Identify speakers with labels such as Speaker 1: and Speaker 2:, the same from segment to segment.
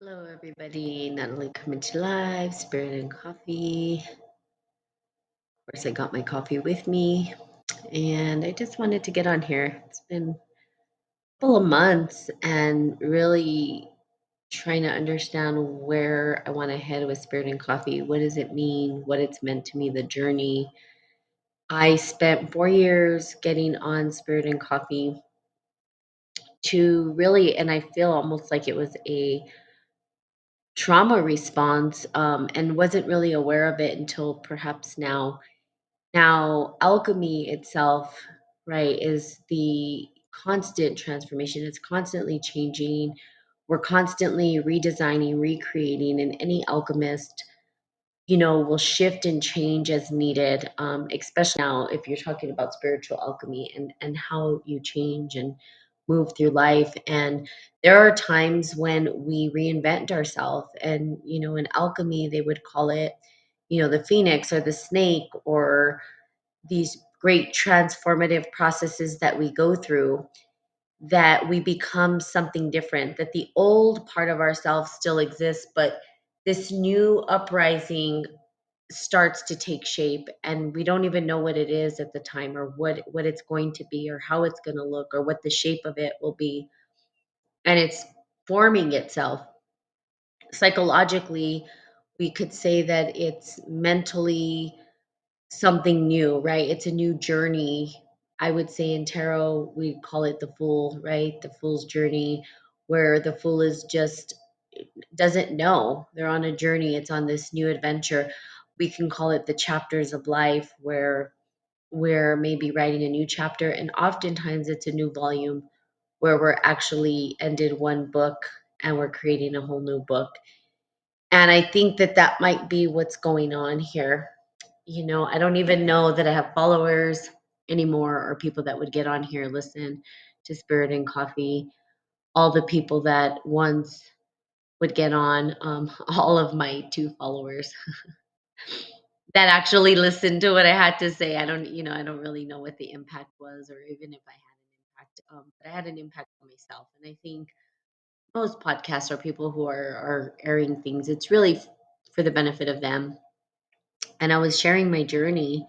Speaker 1: Hello, everybody. Natalie coming to live, Spirit and Coffee. Of course, I got my coffee with me, and I just wanted to get on here. It's been a couple of months and really trying to understand where I want to head with Spirit and Coffee. What does it mean? What it's meant to me, the journey. I spent 4 years getting on Spirit and Coffee to really, and I feel almost like it was a trauma response, and wasn't really aware of it until perhaps now. Now, alchemy itself, right, is the constant transformation. It's constantly changing. We're constantly redesigning, recreating, and any alchemist, will shift and change as needed, especially now if you're talking about spiritual alchemy and how you change and move through life. And there are times when we reinvent ourselves. And, in alchemy, they would call it, the phoenix or the snake, or these great transformative processes that we go through, that we become something different, that the old part of ourselves still exists, but this new uprising starts to take shape, and we don't even know what it is at the time, or what it's going to be, or how it's going to look, or what the shape of it will be. And it's forming itself psychologically. We could say that it's mentally something new, right? It's a new journey. I would say in tarot, we call it the fool, right? The fool's journey, where the fool is just doesn't know. They're on a journey, it's on this new adventure. We can call it the chapters of life, where we're maybe writing a new chapter, and oftentimes it's a new volume where we're actually ended one book and we're creating a whole new book. And I think that that might be what's going on here. I don't even know that I have followers anymore, or people that would get on here, listen to Spirit and Coffee. All the people that once would get on, all of my two followers that actually listened to what I had to say. I don't really know what the impact was, or even if I had an impact, but I had an impact on myself. And I think most podcasts are people who are airing things. It's really for the benefit of them. And I was sharing my journey,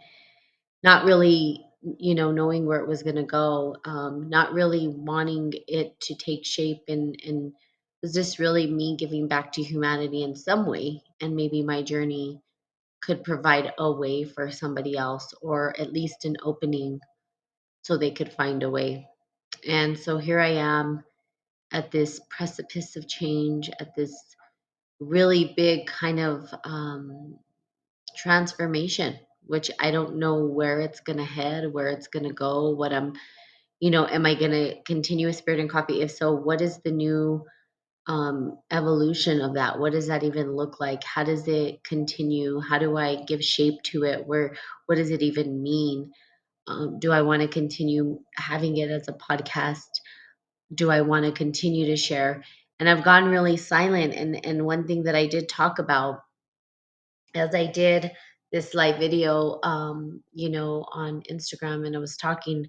Speaker 1: not really, knowing where it was going to go, not really wanting it to take shape, and was this really me giving back to humanity in some way? And maybe my journey could provide a way for somebody else, or at least an opening so they could find a way. And so here I am at this precipice of change, at this really big kind of transformation, which I don't know where it's going to head, where it's going to go, am I going to continue with Spirit and Coffee? If so, what is the new evolution of that? What does that even look like? How does it continue? How do I give shape to it? What does it even mean? Do I want to continue having it as a podcast? Do I want to continue to share? And I've gone really silent. And one thing that I did talk about, as I did this live video, on Instagram, and I was talking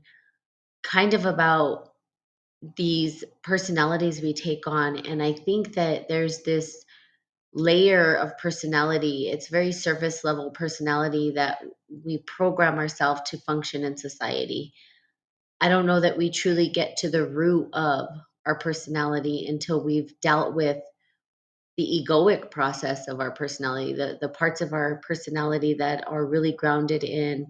Speaker 1: kind of about these personalities we take on. And I think that there's this layer of personality. It's very surface level personality that we program ourselves to function in society. I don't know that we truly get to the root of our personality until we've dealt with the egoic process of our personality, the parts of our personality that are really grounded in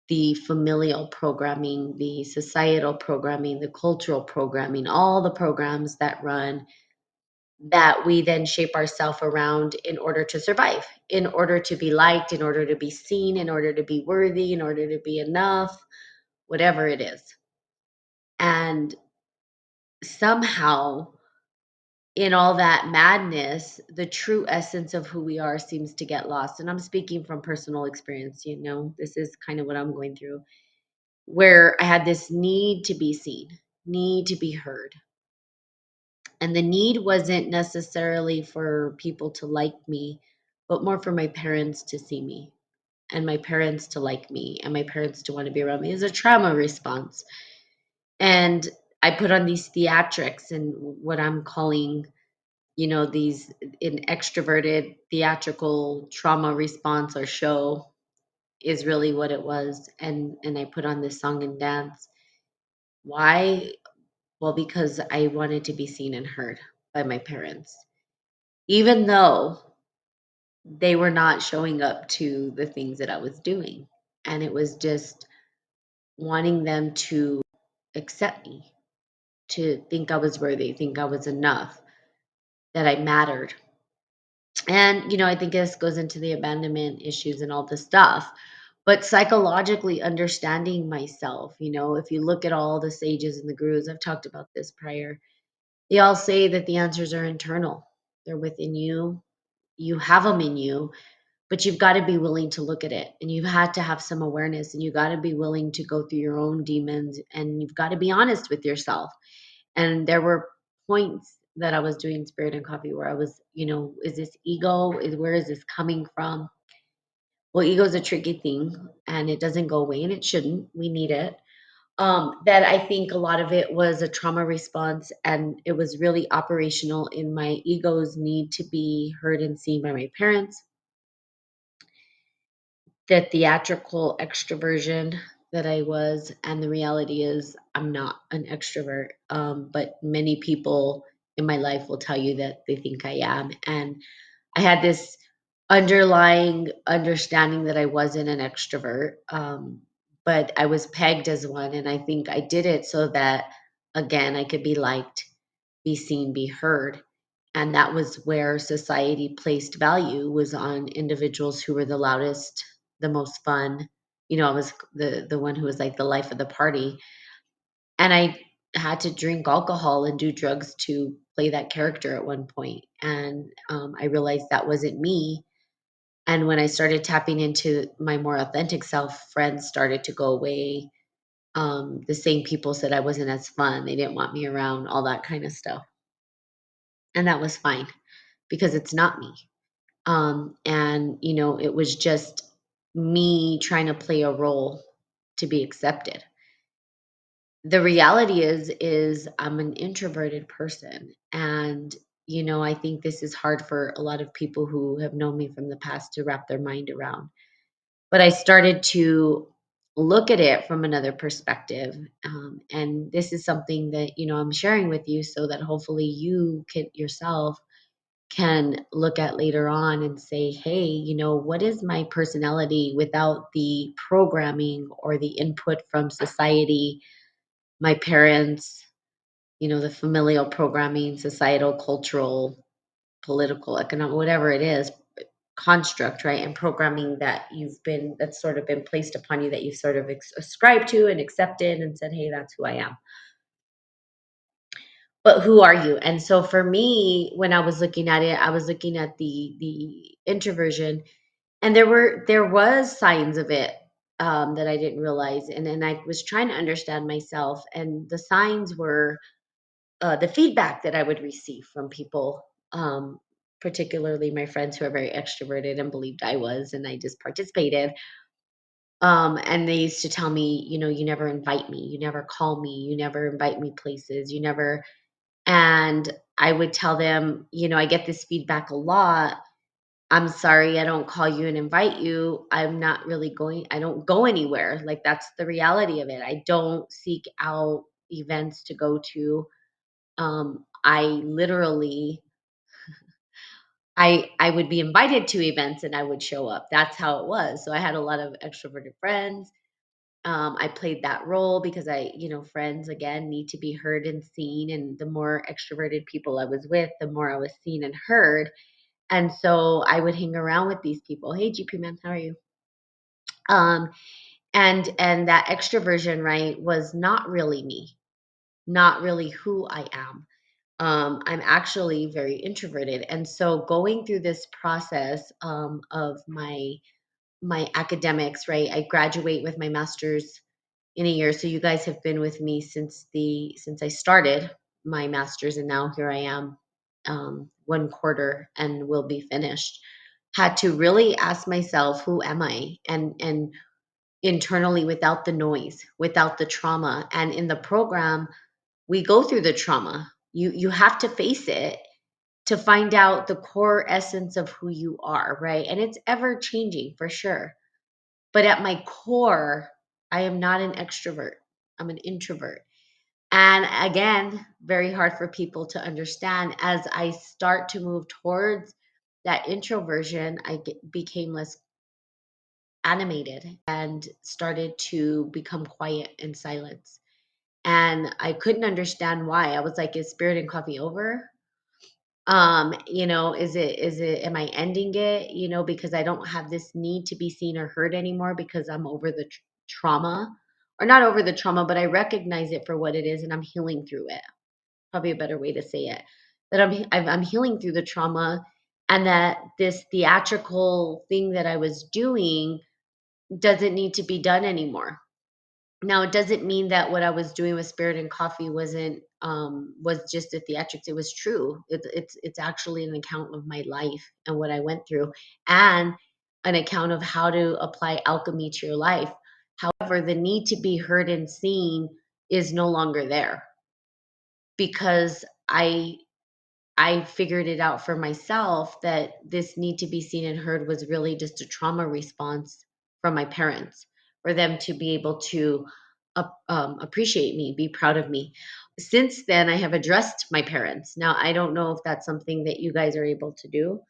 Speaker 1: the familial programming, the societal programming, the cultural programming, all the programs that run, that we then shape ourselves around in order to survive, in order to be liked, in order to be seen, in order to be worthy, in order to be enough, whatever it is. And somehow, in all that madness, the true essence of who we are seems to get lost. And I'm speaking from personal experience, this is kind of what I'm going through, where I had this need to be seen, need to be heard. And the need wasn't necessarily for people to like me, but more for my parents to see me, and my parents to like me, and my parents to want to be around me. As a trauma response. And I put on these theatrics, and what I'm calling these an extroverted theatrical trauma response or show is really what it was. And I put on this song and dance. Why? Well, because I wanted to be seen and heard by my parents, even though they were not showing up to the things that I was doing. And it was just wanting them to accept me, to think I was worthy, think I was enough, that I mattered. And, I think this goes into the abandonment issues and all this stuff. But psychologically understanding myself, if you look at all the sages and the gurus, I've talked about this prior, they all say that the answers are internal. They're within you. You have them in you, but you've got to be willing to look at it. And you've had to have some awareness, and you got to be willing to go through your own demons, and you've got to be honest with yourself. And there were points that I was doing Spirit and Coffee where I was, is this ego? Where is this coming from? Well, ego is a tricky thing and it doesn't go away, and it shouldn't. We need it. That I think a lot of it was a trauma response, and it was really operational in my ego's need to be heard and seen by my parents, the theatrical extroversion that I was. And the reality is, I'm not an extrovert. But many people in my life will tell you that they think I am. And I had this underlying understanding that I wasn't an extrovert, but I was pegged as one. And I think I did it so that, again, I could be liked, be seen, be heard. And that was where society placed value, was on individuals who were the loudest, the most fun. I was the one who was like the life of the party. And I had to drink alcohol and do drugs to play that character at one point. And I realized that wasn't me. And when I started tapping into my more authentic self, friends started to go away. The same people said I wasn't as fun. They didn't want me around, all that kind of stuff. And that was fine because it's not me. And, it was just me trying to play a role to be accepted. The reality is I'm an introverted person. And, I think this is hard for a lot of people who have known me from the past to wrap their mind around. But I started to look at it from another perspective. And this is something that, I'm sharing with you so that hopefully you can yourself can look at later on and say, hey, what is my personality without the programming or the input from society, my parents, the familial programming, societal, cultural, political, economic, whatever it is, construct, right? And programming that's sort of been placed upon you, that you've sort of ascribed to and accepted and said, hey, that's who I am. But who are you? And so for me, when I was looking at it, I was looking at the introversion, and there was signs of it, that I didn't realize. And I was trying to understand myself, and the signs were, the feedback that I would receive from people, particularly my friends who are very extroverted and believed I was, and I just participated. And they used to tell me, you never invite me, you never call me, you never invite me places, you never. And I would tell them, I get this feedback a lot. I'm sorry, I don't call you and invite you. I'm not really going, I don't go anywhere. Like, that's the reality of it. I don't seek out events to go to. I literally, I would be invited to events and I would show up. That's how it was. So I had a lot of extroverted friends. I played that role because friends again need to be heard and seen. And the more extroverted people I was with, the more I was seen and heard. And so I would hang around with these people. Hey, GP man, how are you? Um, and that extroversion, right, was not really me, not really who I am. I'm actually very introverted. And so going through this process, of my academics, right? I graduate with my master's in a year. So you guys have been with me since I started my master's, and now here I am, one quarter and will be finished. Had to really ask myself, who am I? And internally, without the noise, without the trauma. And in the program, we go through the trauma. You have to face it to find out the core essence of who you are, right? And it's ever changing for sure. But at my core, I am not an extrovert. I'm an introvert. And again, very hard for people to understand. As I start to move towards that introversion, became less animated and started to become quiet and silence. And I couldn't understand why. I was like, is Spirit and Coffee over? Is it am I ending it? Because I don't have this need to be seen or heard anymore because I'm over the trauma, or not over the trauma, but I recognize it for what it is and I'm healing through it. Probably a better way to say it. That I'm healing through the trauma, and that this theatrical thing that I was doing doesn't need to be done anymore. Now, it doesn't mean that what I was doing with Spirit and Coffee was just a theatrics. It was true. It's actually an account of my life and what I went through, and an account of how to apply alchemy to your life. However, the need to be heard and seen is no longer there, because I figured it out for myself that this need to be seen and heard was really just a trauma response from my parents, for them to be able to appreciate me, be proud of me. Since then, I have addressed my parents. Now, I don't know if that's something that you guys are able to do.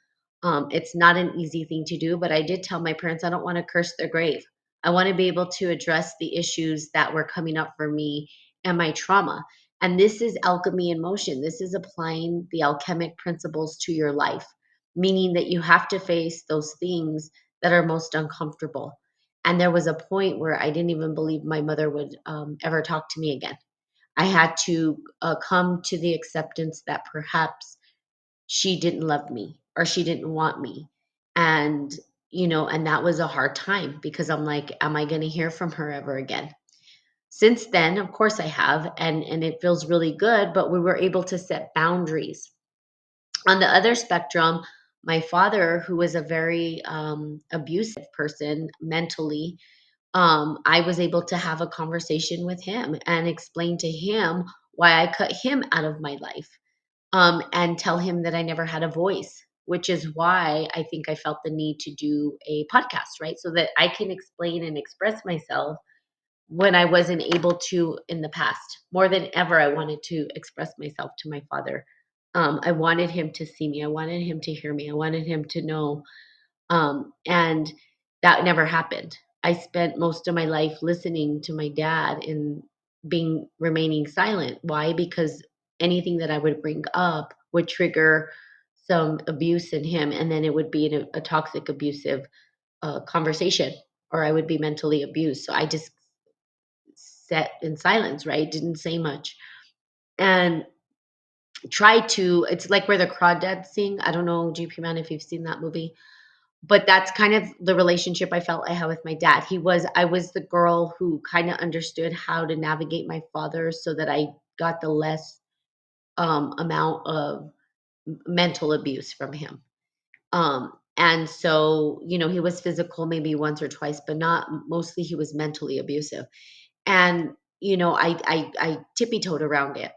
Speaker 1: It's not an easy thing to do, but I did tell my parents I don't want to curse their grave. I want to be able to address the issues that were coming up for me and my trauma. And this is alchemy in motion. This is applying the alchemic principles to your life, meaning that you have to face those things that are most uncomfortable. And there was a point where I didn't even believe my mother would ever talk to me again. I had to come to the acceptance that perhaps she didn't love me or she didn't want me. And, and that was a hard time, because I'm like, am I going to hear from her ever again? Since then, of course I have, and it feels really good, but we were able to set boundaries. On the other spectrum, my father, who was a very abusive person mentally, I was able to have a conversation with him and explain to him why I cut him out of my life, and tell him that I never had a voice, which is why I think I felt the need to do a podcast, right? So that I can explain and express myself when I wasn't able to in the past. More than ever, I wanted to express myself to my father. I wanted him to see me. I wanted him to hear me. I wanted him to know. And that never happened. I spent most of my life listening to my dad and remaining silent. Why? Because anything that I would bring up would trigger some abuse in him, and then it would be a toxic, abusive conversation, or I would be mentally abused. So I just sat in silence, right? Didn't say much. And tried to, it's like where the crawdads sing. I don't know, GP Man, if you've seen that movie, but that's kind of the relationship I felt I had with my dad. I was the girl who kind of understood how to navigate my father so that I got the less amount of mental abuse from him. And so, he was physical maybe once or twice, but not mostly. He was mentally abusive. And, I tippy-toed around it.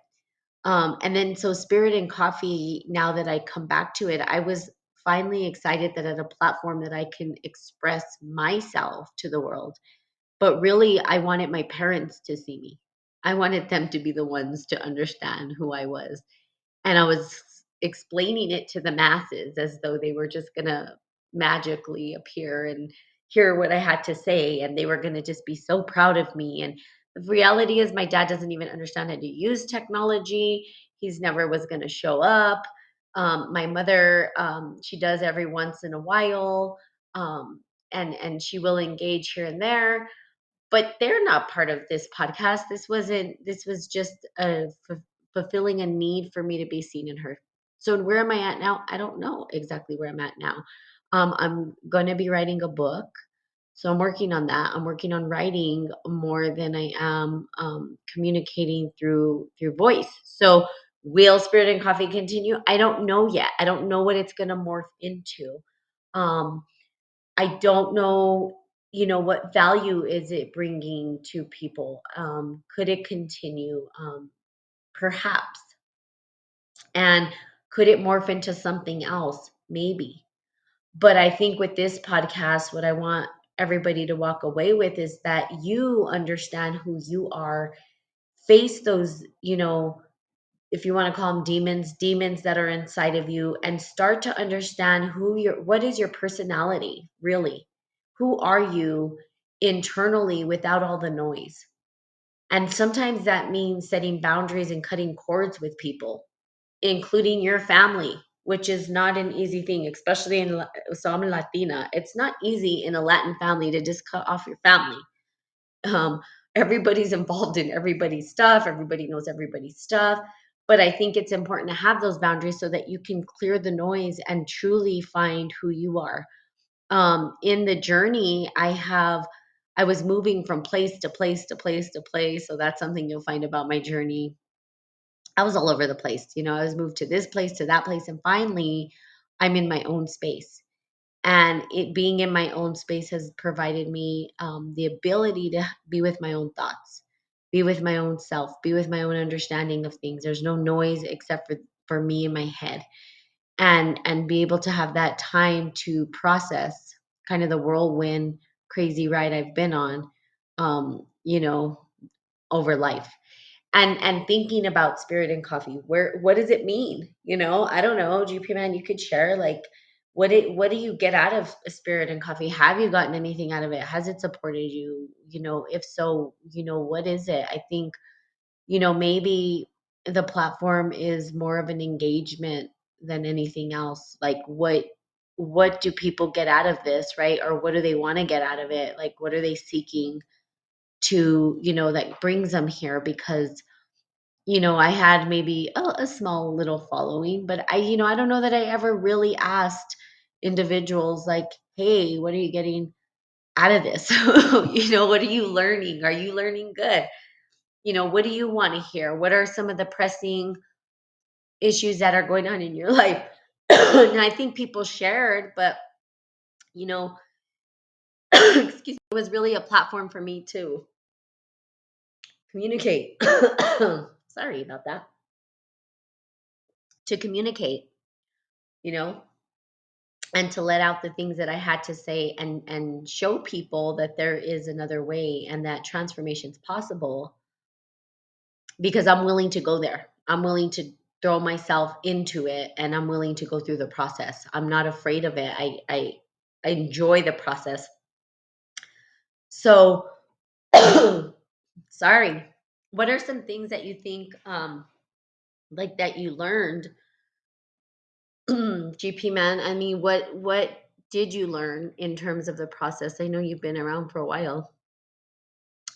Speaker 1: And then so Spirit and Coffee, now that I come back to it, I was finally excited that at a platform that I can express myself to the world. But really, I wanted my parents to see me. I wanted them to be the ones to understand who I was. And I was explaining it to the masses as though they were just gonna magically appear and hear what I had to say, and they were gonna just be so proud of me. And the reality is my dad doesn't even understand how to use technology. He's never was gonna show up. My mother, she does every once in a while, and she will engage here and there, but they're not part of this podcast. This was just fulfilling a need for me to be seen and heard. So where am I at now? I don't know exactly where I'm at now. I'm going to be writing a book. So I'm working on that. I'm working on writing more than I am communicating through voice. So will Spirit and Coffee continue? I don't know yet. I don't know what it's going to morph into. Um, I don't know, what value is it bringing to people? Could it continue? Perhaps. And Could it morph into something else? Maybe. But I think with this podcast, what I want everybody to walk away with is that you understand who you are, face those, if you want to call them demons, demons that are inside of you, and start to understand what is your personality really? Who are you internally without all the noise? And sometimes that means setting boundaries and cutting cords with people, including your family, which is not an easy thing, especially so I'm Latina. It's not easy in a Latin family to just cut off your family. Um, Everybody's involved in everybody's stuff, everybody knows everybody's stuff. But I think it's important to have those boundaries so that you can clear the noise and truly find who you are. In the journey, I was moving from place to place to place to place. So that's something you'll find about my journey. I was all over the place. I was moved to this place, to that place, and finally I'm in my own space. And it being in my own space has provided me the ability to be with my own thoughts, be with my own self, be with my own understanding of things. There's no noise except for me in my head, and be able to have that time to process kind of the whirlwind crazy ride I've been on, um, you know, over life. And thinking about spirit and coffee, what does it mean? I don't know. GP man, you could share, like, what do you get out of a spirit and coffee? Have you gotten anything out of it? Has it supported you? If so, what is it? I think, maybe the platform is more of an engagement than anything else. Like, what do people get out of this, right? Or what do they want to get out of it? Like, what are they seeking to, that brings them here? Because I had maybe a small little following, but I don't know that I ever really asked individuals like, hey, what are you getting out of this? What are you learning? Are you learning good? What do you want to hear? What are some of the pressing issues that are going on in your life? And I think people shared, but, you know, excuse me, it was really a platform for me to communicate. Sorry about that. To communicate, you know, and to let out the things that I had to say, and show people that there is another way and that transformation is possible, because I'm willing to go there. I'm willing to throw myself into it, and I'm willing to go through the process. I'm not afraid of it. I enjoy the process. So sorry. What are some things that you think like that you learned, GP man? I mean, what did you learn in terms of the process? I know you've been around for a while,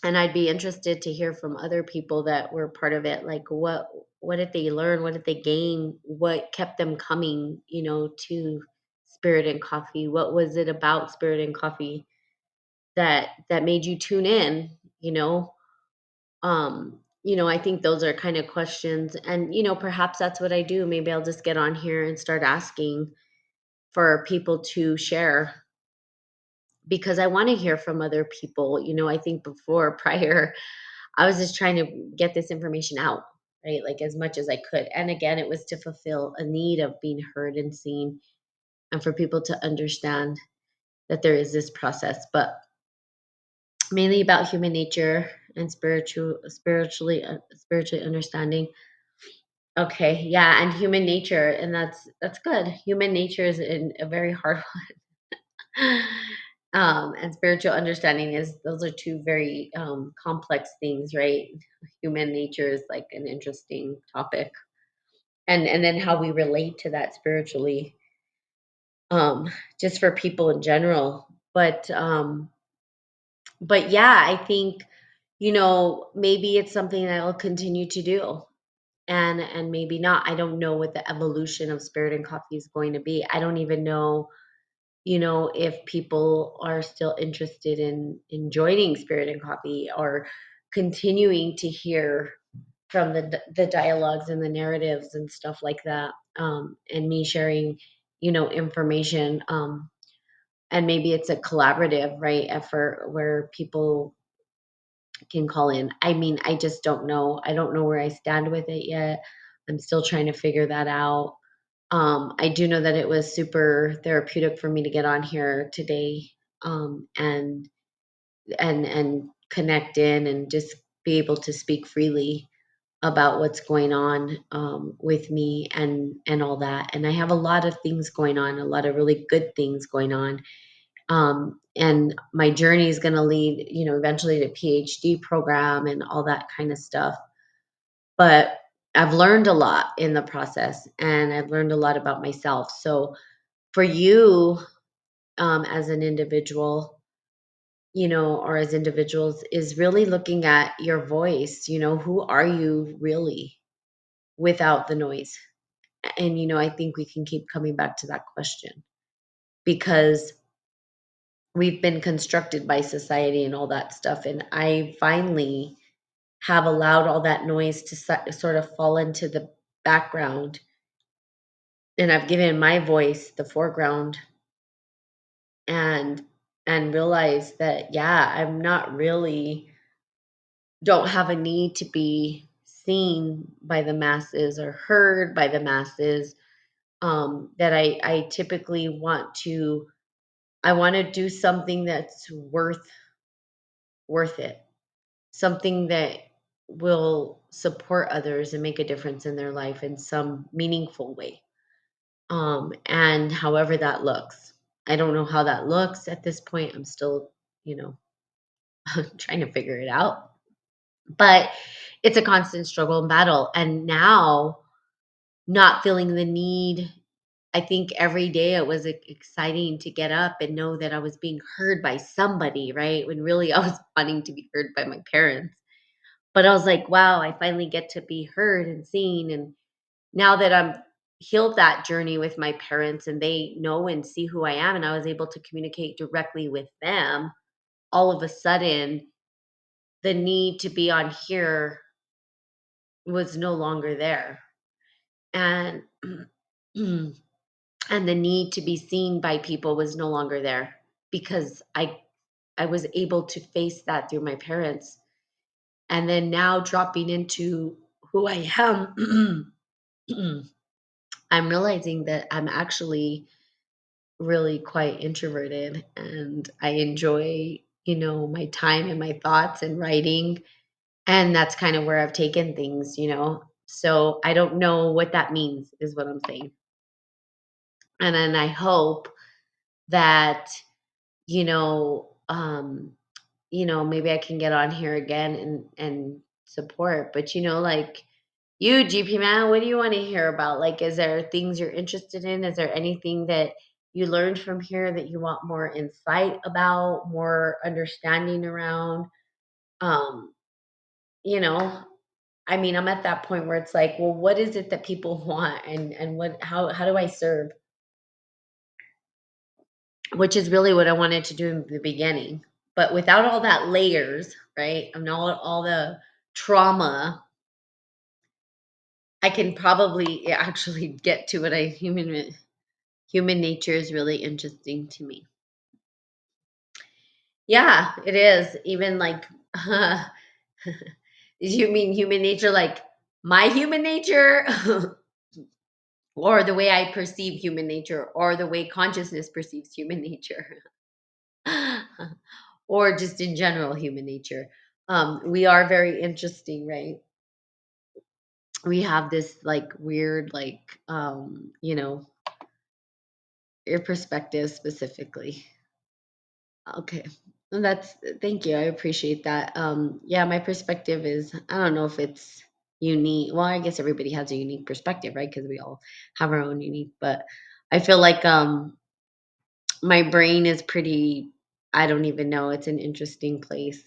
Speaker 1: and I'd be interested to hear from other people that were part of it. Like, what did they learn? What did they gain? What kept them coming, to Spirit and Coffee? What was it about Spirit and Coffee that made you tune in, you know? I think those are kind of questions, and perhaps that's what I do. Maybe I'll just get on here and start asking for people to share, because I want to hear from other people. I think before prior, I was just trying to get this information out, right? Like, as much as I could. And again, it was to fulfill a need of being heard and seen, and for people to understand that there is this process, but mainly about human nature and spiritually understanding. Okay, yeah, and human nature, and that's good. Human nature is a very hard one. And spiritual understanding is those are two very complex things, right? Human nature is like an interesting topic, and then how we relate to that spiritually, um, just for people in general. But yeah, I think maybe it's something that I'll continue to do, and maybe not. I don't know what the evolution of Spirit and Coffee is going to be. I don't even know, if people are still interested in joining Spirit and Coffee, or continuing to hear from the dialogues and the narratives and stuff like that, and me sharing, information, and maybe it's a collaborative, right, effort where people can call in. I mean, I just don't know. I don't know where I stand with it yet. I'm still trying to figure that out. I do know that it was super therapeutic for me to get on here today, and connect in and just be able to speak freely about what's going on, with me and all that. And I have a lot of things going on, a lot of really good things going on. And my journey is going to lead, eventually to PhD program and all that kind of stuff. But I've learned a lot in the process, and I've learned a lot about myself. So for you, as an individual, or as individuals, is really looking at your voice. Who are you really without the noise? And, I think we can keep coming back to that question because we've been constructed by society and all that stuff. And I finally have allowed all that noise to sort of fall into the background. And I've given my voice the foreground, and realized that, yeah, I'm not really, don't have a need to be seen by the masses or heard by the masses. That I typically I want to do something that's worth it. Something that will support others and make a difference in their life in some meaningful way. And however that looks. I don't know how that looks at this point. I'm still, you know, trying to figure it out. But it's a constant struggle and battle. And now, not feeling the need, I think every day it was exciting to get up and know that I was being heard by somebody, right? When really I was wanting to be heard by my parents. But I was like, wow, I finally get to be heard and seen. And now that I'm healed that journey with my parents and they know and see who I am, and I was able to communicate directly with them, all of a sudden the need to be on here was no longer there. And and the need to be seen by people was no longer there because I was able to face that through my parents. And then now dropping into who I am, I'm realizing that I'm actually really quite introverted, and I enjoy, my time and my thoughts and writing. And that's kind of where I've taken things. So I don't know what that means, is what I'm saying. And then I hope that, you know, um, maybe I can get on here again and support. But like you, GP man, what do you want to hear about? Like, is there things you're interested in? Is there anything that you learned from here that you want more insight about, more understanding around? Um, you know, I mean, I'm at that point where it's like, well, what is it that people want, and how do I serve? Which is really what I wanted to do in the beginning. But without all that layers, right? And all the trauma, I can probably actually get to what I human nature is really interesting to me. Yeah, it is. Even like you mean human nature like my human nature or the way I perceive human nature or the way consciousness perceives human nature or just in general human nature. We are very interesting, right? We have this like weird like your perspective specifically. Okay. Well, thank you. I appreciate that. Yeah, my perspective is, I don't know if it's unique. Well, I guess everybody has a unique perspective, right? Because we all have our own unique, but I feel like my brain is pretty, I don't even know, it's an interesting place.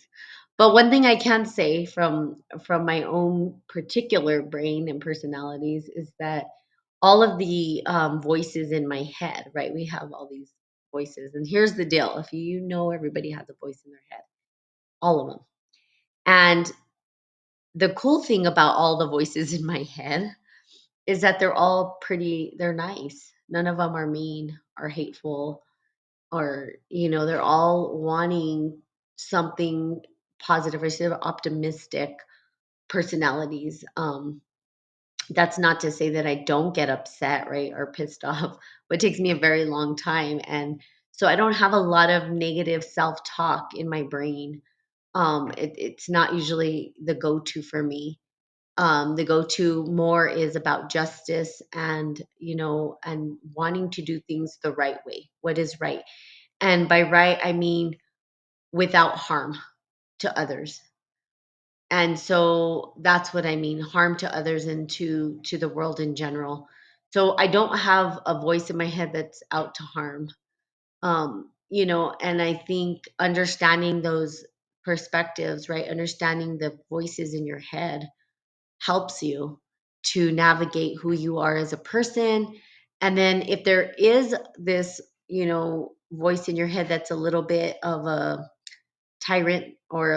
Speaker 1: But one thing I can say from my own particular brain and personalities is that all of the voices in my head, right? We have all these voices. And here's the deal. If everybody has a voice in their head, all of them. And the cool thing about all the voices in my head is that they're nice. None of them are mean or hateful, or they're all wanting something positive or sort of optimistic personalities. That's not to say that I don't get upset, right, or pissed off, but it takes me a very long time. And so I don't have a lot of negative self-talk in my brain. It's not usually the go-to for me. The go-to more is about justice and, and wanting to do things the right way, what is right. And by right, I mean without harm to others. And so that's what I mean, harm to others and to the world in general. So I don't have a voice in my head that's out to harm. And I think understanding those perspectives, right? Understanding the voices in your head helps you to navigate who you are as a person. And then if there is this, voice in your head that's a little bit of a tyrant or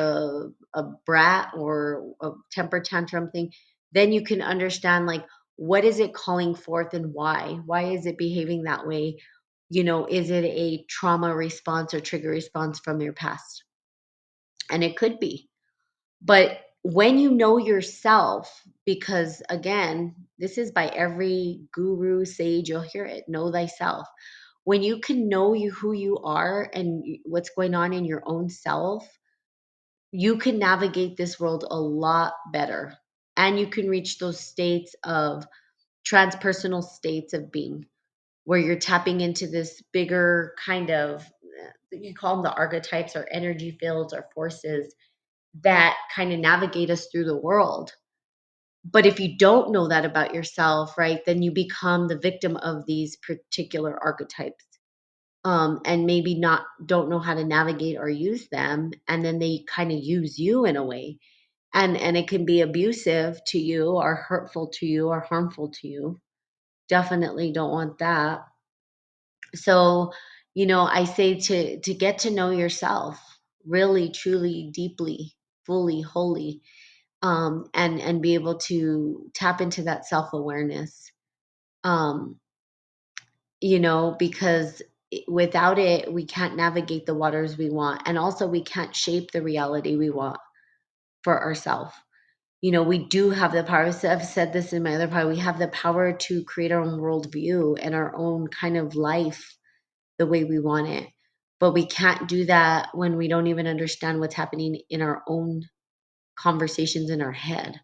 Speaker 1: a brat or a temper tantrum thing, then you can understand, like, what is it calling forth and why? Why is it behaving that way? Is it a trauma response or trigger response from your past? And it could be. But when you know yourself, because again, this is by every guru, sage, you'll hear it, know thyself. When you can know who you are and what's going on in your own self, you can navigate this world a lot better. And you can reach those states of transpersonal states of being where you're tapping into this bigger kind of, you call them the archetypes or energy fields or forces that kind of navigate us through the world. But if you don't know that about yourself, right, then you become the victim of these particular archetypes. And maybe not don't know how to navigate or use them, and then they kind of use you in a way, and it can be abusive to you or hurtful to you or harmful to you. Definitely don't want that. So, I say to get to know yourself really, truly, deeply, fully, wholly, and be able to tap into that self-awareness. Um, because without it, we can't navigate the waters we want, and also we can't shape the reality we want for ourselves. We do have the power. I've said this in my other part. We have the power to create our own worldview and our own kind of life the way we want it. But we can't do that when we don't even understand what's happening in our own conversations in our head.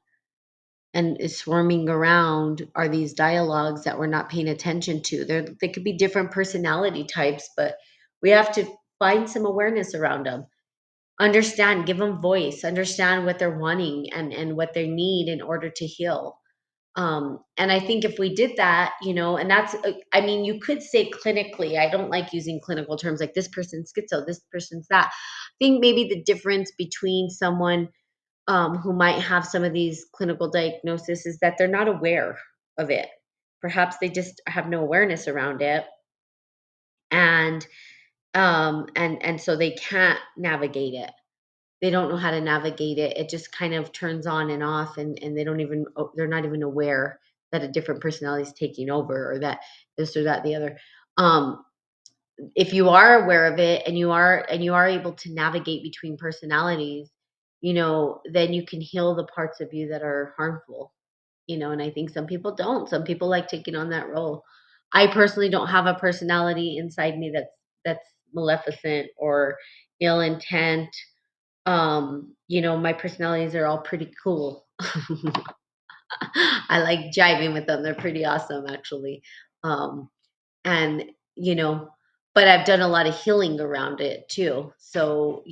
Speaker 1: And is swarming around are these dialogues that we're not paying attention to. They could be different personality types, but we have to find some awareness around them. Understand, give them voice, understand what they're wanting and what they need in order to heal. And I think if we did that, and that's, I mean, you could say clinically, I don't like using clinical terms like this person's schizo, this person's that. I think maybe the difference between someone who might have some of these clinical diagnoses is that they're not aware of it. Perhaps they just have no awareness around it, and and so they can't navigate it. They don't know how to navigate it. It just kind of turns on and off, and they don't even they're not even aware that a different personality is taking over or that this or that the other. Um, if you are aware of it and you are able to navigate between personalities, then you can heal the parts of you that are harmful. And I think some people don't. Some people like taking on that role. I personally don't have a personality inside me that's maleficent or ill intent. My personalities are all pretty cool. I like jiving with them. They're pretty awesome, actually. Um, and, you know, but I've done a lot of healing around it too. So,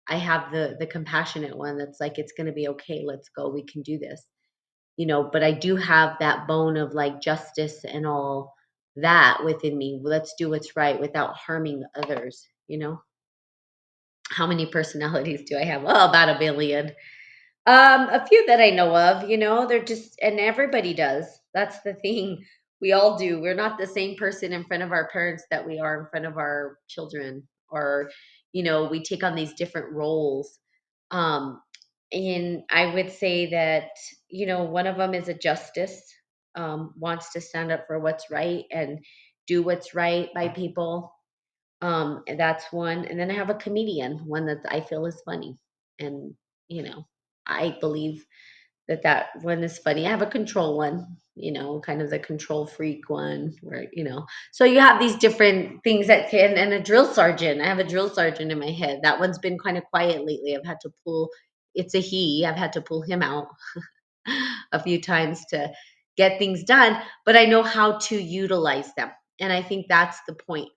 Speaker 1: I have the compassionate one that's like, it's going to be okay. Let's go. We can do this. But I do have that bone of like justice and all that within me. Let's do what's right without harming others. How many personalities do I have? Oh, about a billion. A few that I know of, they're just, and everybody does. That's the thing. We all do. We're not the same person in front of our parents that we are in front of our children, or, we take on these different roles. Um, and I would say that, one of them is a justice, wants to stand up for what's right and do what's right by people. And that's one. And then I have a comedian, one that I feel is funny. And, you know, I believe that one is funny. I have a control one, kind of the control freak one where, so you have these different things that can, and a drill sergeant. I have a drill sergeant in my head. That one's been kind of quiet lately. I've had to pull, it's a he, I've had to pull him out a few times to get things done, but I know how to utilize them. And I think that's the point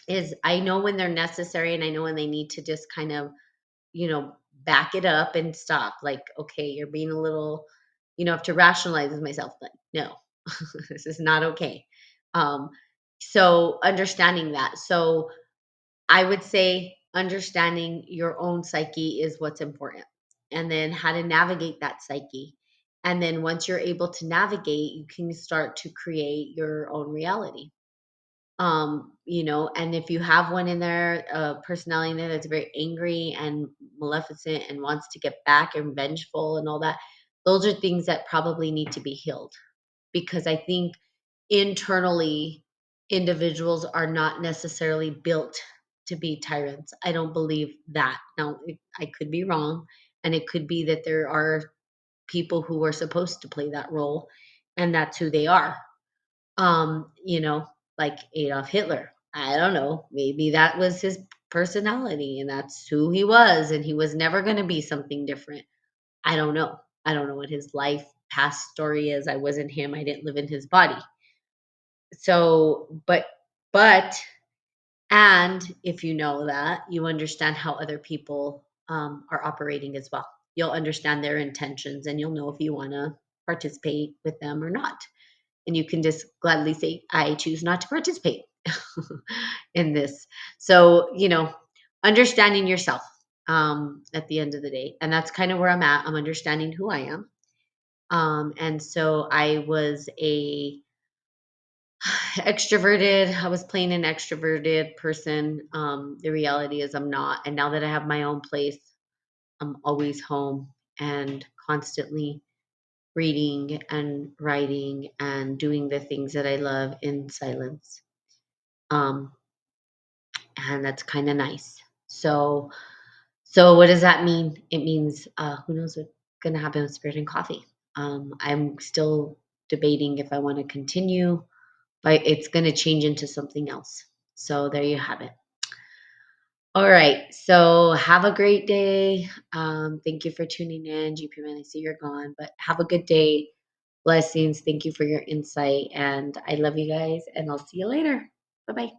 Speaker 1: is I know when they're necessary and I know when they need to just kind of, back it up and stop. Like, okay, you're being a little, have to rationalize with myself, but no, this is not okay. Um, so understanding that. So I would say understanding your own psyche is what's important. And then how to navigate that psyche. And then once you're able to navigate, you can start to create your own reality. And if you have one in there, a personality in there that's very angry and maleficent and wants to get back and vengeful and all that, those are things that probably need to be healed. Because I think internally, individuals are not necessarily built to be tyrants. I don't believe that. Now, I could be wrong, and it could be that there are people who are supposed to play that role, and that's who they are. Um, you know, like Adolf Hitler. I don't know. Maybe that was his personality and that's who he was, and he was never going to be something different. I don't know. I don't know what his life past story is. I wasn't him. I didn't live in his body. So, but, and if you know that, you understand how other people are operating as well. You'll understand their intentions and you'll know if you want to participate with them or not. And you can just gladly say, I choose not to participate in this. So, understanding yourself at the end of the day. And that's kind of where I'm at. I'm understanding who I am. And so I was a extroverted. I was playing an extroverted person. The reality is I'm not. And now that I have my own place, I'm always home and constantly reading and writing and doing the things that I love in silence. Um, and that's kind of nice. So what does that mean? It means who knows what's going to happen with Spirit and Coffee. I'm still debating if I want to continue, but it's going to change into something else. So there you have it. All right. So have a great day. Thank you for tuning in, GP Man. I see you're gone, but have a good day. Blessings. Thank you for your insight. And I love you guys. And I'll see you later. Bye bye.